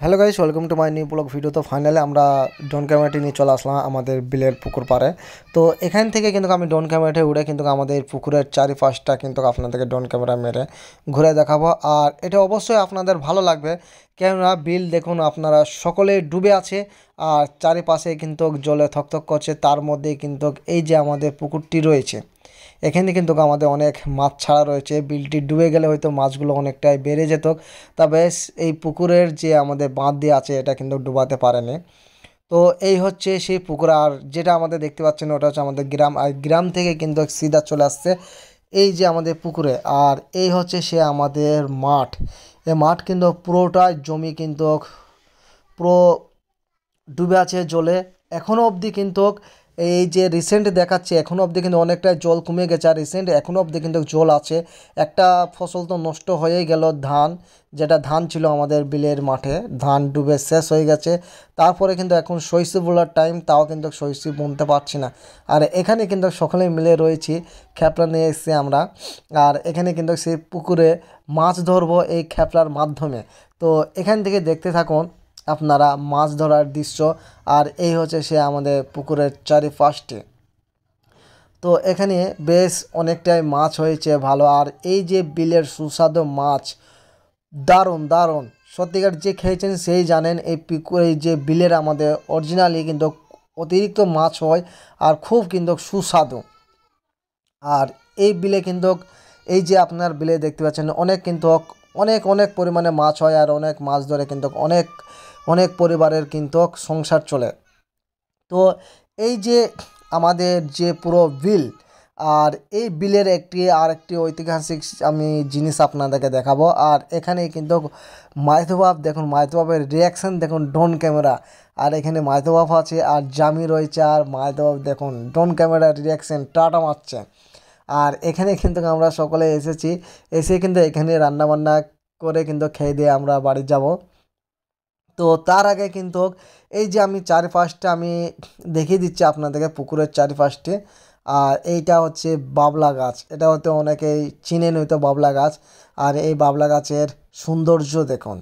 Hello guys, welcome to my new blog video. তো finally আমরা ডন ক্যামেরাটি নিয়ে চলে আসলাম আমাদের বিলের পুকুর পাড়ে। তো এখান থেকে কিন্তু আমি ডন ক্যামেরাটি উড়ে কিন্তু আমাদের পুকুরের চারিপাশটা কিন্তু আপনাদেরকে ডন ক্যামেরা মেরে ঘুরে দেখাবো। আর এটা অবশ্যই আপনাদের ভালো লাগবে, কেননা বিল দেখুন আপনারা সকলে ডুবে আছে আর চারিপাশে কিন্তু জলে থকথক করছে। তার মধ্যে কিন্তু এই যে আমাদের পুকুরটি রয়েছে, এখানে কিন্তু আমাদের অনেক মাছ ছাড়া রয়েছে। বিলটি ডুবে গেলে হয়তো মাছগুলো অনেকটাই বেড়ে যেত, তবে এই পুকুরের যে আমাদের বাঁধ দিয়ে আছে এটা কিন্তু ডুবাতে পারেনি। তো এই হচ্ছে সেই পুকুর। আর যেটা আমাদের দেখতে পাচ্ছেন ওটা হচ্ছে আমাদের গ্রাম, আর গ্রাম থেকে কিন্তু সিধা চলে আসছে এই যে আমাদের পুকুরে। আর এই হচ্ছে সে আমাদের মাঠ। এই মাঠ কিন্তু পুরোটাই জমি কিন্তু পুরো ডুবে আছে জলে এখনও অবধি। কিন্তু এই যে রিসেন্ট দেখাচ্ছে এখনও অবধি কিন্তু অনেকটা জল কমে গেছে, আর রিসেন্ট এখনও অবধি কিন্তু জল আছে। একটা ফসল তো নষ্ট হয়েই গেল, ধান, যেটা ধান ছিল আমাদের বিলের মাঠে, ধান ডুবে শেষ হয়ে গেছে। তারপরে কিন্তু এখন শস্য বোলার টাইম, তাও কিন্তু শস্য বুনতে পারছি না। আর এখানে কিন্তু সকলে মিলে রয়েছি, খেপলা নিয়ে এসেছি আমরা। আর এখানে কিন্তু সেই পুকুরে মাছ ধরবো এই খেপলার মাধ্যমে। তো এখান থেকে দেখতে থাকুন আপনারা মাছ ধরার দৃশ্য। আর এই হচ্ছে সে আমাদের পুকুরের চারিপাশটি। তো এখানে বেশ অনেকটাই মাছ হয়েছে ভালো। আর এই যে বিলের সুস্বাদু মাছ, দারুণ দারুণ, সত্যিকার যে খেয়েছেন সেই জানেন। এই এই যে বিলের আমাদের অরিজিনালি কিন্তু অতিরিক্ত মাছ হয় আর খুব কিন্তু সুস্বাদু। আর এই বিলে কিন্তু এই যে আপনার বিলে দেখতে পাচ্ছেন অনেক কিন্তু অনেক অনেক পরিমাণে মাছ হয়, আর অনেক মাছ ধরে কিন্তু অনেক অনেক পরিবারের কিন্তু সংসার চলে। তো এই যে আমাদের যে পুরো বিল, আর এই বিলের আরেকটি ঐতিহাসিক আমি জিনিস আপনাদেরকে দেখাবো। আর এখানে কিন্তু মাইথবাব দেখুন, মাইথবাবের রিয়াকশান দেখুন ড্রোন ক্যামেরা। আর এখানে মাইথবাব আছে আর জামি রয়েছে, আর মাইথবাব দেখুন ড্রোন ক্যামেরার রিয়াকশান টাটা মারছে। আর এখানে কিন্তু আমরা সকলে এসেছি, এসে কিন্তু এখানে রান্নাবান্না করে কিন্তু খেয়ে দিয়ে আমরা বাড়ি যাব। তো তার আগে কিন্তু এই যে আমি চারিপাশটা আমি দেখিয়ে দিচ্ছি আপনাদেরকে পুকুরের চারিপাশটি। আর এইটা হচ্ছে বাবলা গাছ, এটা হয়তো অনেকেই চিনেন হয়তো বাবলা গাছ। আর এই বাবলা গাছের সৌন্দর্য দেখুন,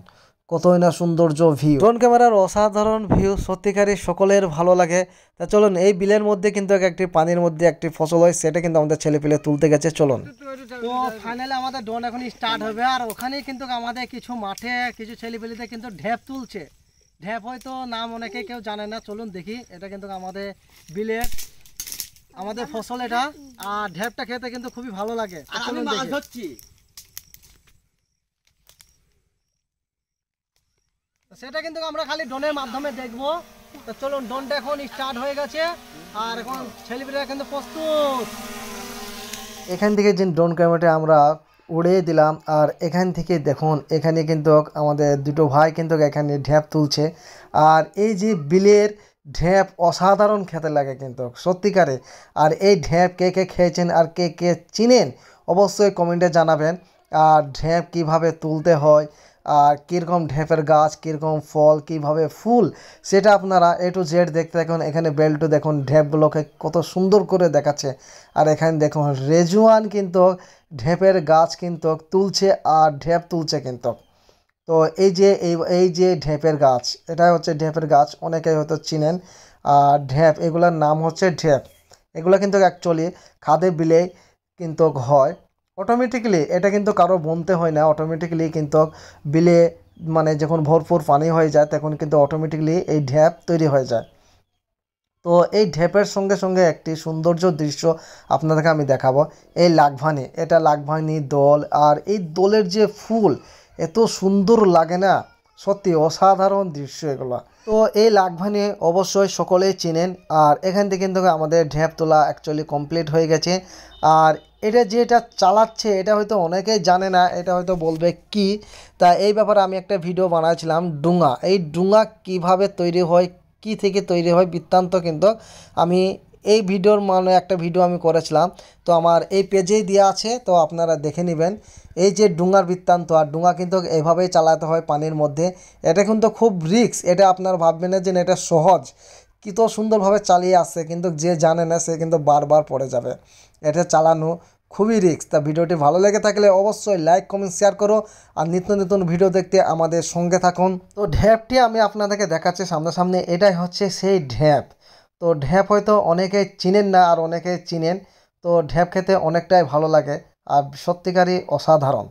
কতই না সৌন্দর্য ভিউ, ড্রোন ক্যামেরার অসাধারণ ভিউ, সত্যিকারই সকলের ভালো লাগে। তা চলুন, এই বিলের মধ্যে কিন্তু একটি পানির মধ্যে একটি ফসল হয়, সেটা কিন্তু আমাদের ছেলেপিলে তুলতে গেছে, চলুন। তো ফাইনালি আমাদের ড্রোন এখন স্টার্ট হবে। আর ওখানেই কিন্তু আমাদের কিছু মাঠে কিছু ছেলেপিলেতে কিন্তু ঢেপ তুলছে। ঢেপ হয়তো নাম অনেকে কেউ জানে না, চলুন দেখি। এটা কিন্তু আমাদের বিলের আমাদের ফসল এটা। আর ঢেপটা খেতে কিন্তু খুবই ভালো লাগে, চলুন দেখি। সেটা কিন্তু আমরা খালি ড্রোনের মাধ্যমে দেখবো। তো চলুন, ড্রোনটা এখন স্টার্ট হয়ে গেছে আর এখন ছেলেপিলেরা কিন্তু প্রস্তুত। এখান থেকে যে ড্রোন ক্যামেরাটা আমরা উড়িয়ে দিলাম। আর এখান থেকে দেখুন এখানে কিন্তু আমাদের দুটো ভাই কিন্তু এখানে ঢ্যাপ তুলছে। আর এই যে বিলের ঢ্যাপ অসাধারণ খেতে লাগে কিন্তু সত্যিকারে। আর এই ঢ্যাপ কে কে খেয়েছেন আর কে কে চিনেন অবশ্যই কমেন্টে জানাবেন। আর ঢ্যাপ কিভাবে তুলতে হয়, আর কীরকম ঢ্যাপের গাছ, কীরকম ফল, কীভাবে ফুল, সেটা আপনারা A to Z দেখতে থাকুন। এখানে বেল্টু দেখুন ঢ্যাপগুলোকে কত সুন্দর করে দেখাচ্ছে। আর এখানে দেখুন রেজওয়ান কিন্তু ঢেপের গাছ কিন্তু তুলছে আর ঢেপ তুলছে কিন্তু। তো এই যে এই যে ঢেপের গাছ, এটা হচ্ছে ঢেপের গাছ, অনেকেই হয়তো চিনেন। আর ঢেপ, এগুলোর নাম হচ্ছে ঢেপ। এগুলো কিন্তু অ্যাকচুয়ালি খাদে বিলে কিন্তু হয় অটোমেটিক্যালি, এটা কিন্তু কারো বুনতে হয় না, অটোমেটিক্যালি কিন্তু বিলে মানে যখন ভরপুর পানি হয়ে যায় তখন কিন্তু অটোমেটিক্যালি এই ঢেপ তৈরি হয়ে যায়। তো এই ঢেপের সঙ্গে সঙ্গে একটি সৌন্দর্য দৃশ্য আপনাদেরকে আমি দেখাবো। এই লাকভানি, এটা লাকভানি দোল, আর এই দোলের যে ফুল এত সুন্দর লাগে না, সত্যি অসাধারণ দৃশ্য এগুলো। তো এই লাকভানি অবশ্যই সকলেই চেনেন। আর এখান থেকে কিন্তু আমাদের ঢেপ তোলা অ্যাকচুয়ালি কমপ্লিট হয়ে গেছে। আর এটা যেটা চালাচ্ছে এটা হয়তো অনেকেই জানে না, এটা হয়তো বলবে কি। তা এই ব্যাপারে আমি একটা ভিডিও বানাচ্ছিলাম ডুঙা, এই ডুঙা কিভাবে তৈরি হয়, কি থেকে তৈরি হয় বৃত্তান্ত কিন্তু আমি এই ভিডিওর মানে একটা ভিডিও আমি করেছিলাম। তো আমার এই পেজেই দেওয়া আছে, তো আপনারা দেখে নেবেন। এই যে ডুঙার বৃত্তান্ত, আর ডুঙা কিন্তু এভাবেই চালাতে হয় পানির মধ্যে। এটা কিন্তু খুব রিস্ক, এটা আপনারা ভাববেন না যে এটা সহজ, কি তো সুন্দরভাবে চালিয়ে আসছে, কিন্তু যে জানে না সে কিন্তু বারবার পড়ে যাবে। এটা চালানো খুবই রিস্ক। তা ভিডিওটি ভালো লেগে থাকলে অবশ্যই লাইক কমেন্ট শেয়ার করো আর নিত্য নতুন ভিডিও দেখতে আমাদের সঙ্গে থাকুন। তো ঢ্যাপটি আমি আপনাদেরকে দেখাচ্ছি সামনাসামনি, এটাই হচ্ছে সেই ঢ্যাপ। তো ঢ্যাপ হয়তো অনেকে চিনেন না আর অনেকে চিনেন। তো ঢ্যাপ খেতে অনেকটাই ভালো লাগে আর সত্যিকারই অসাধারণ।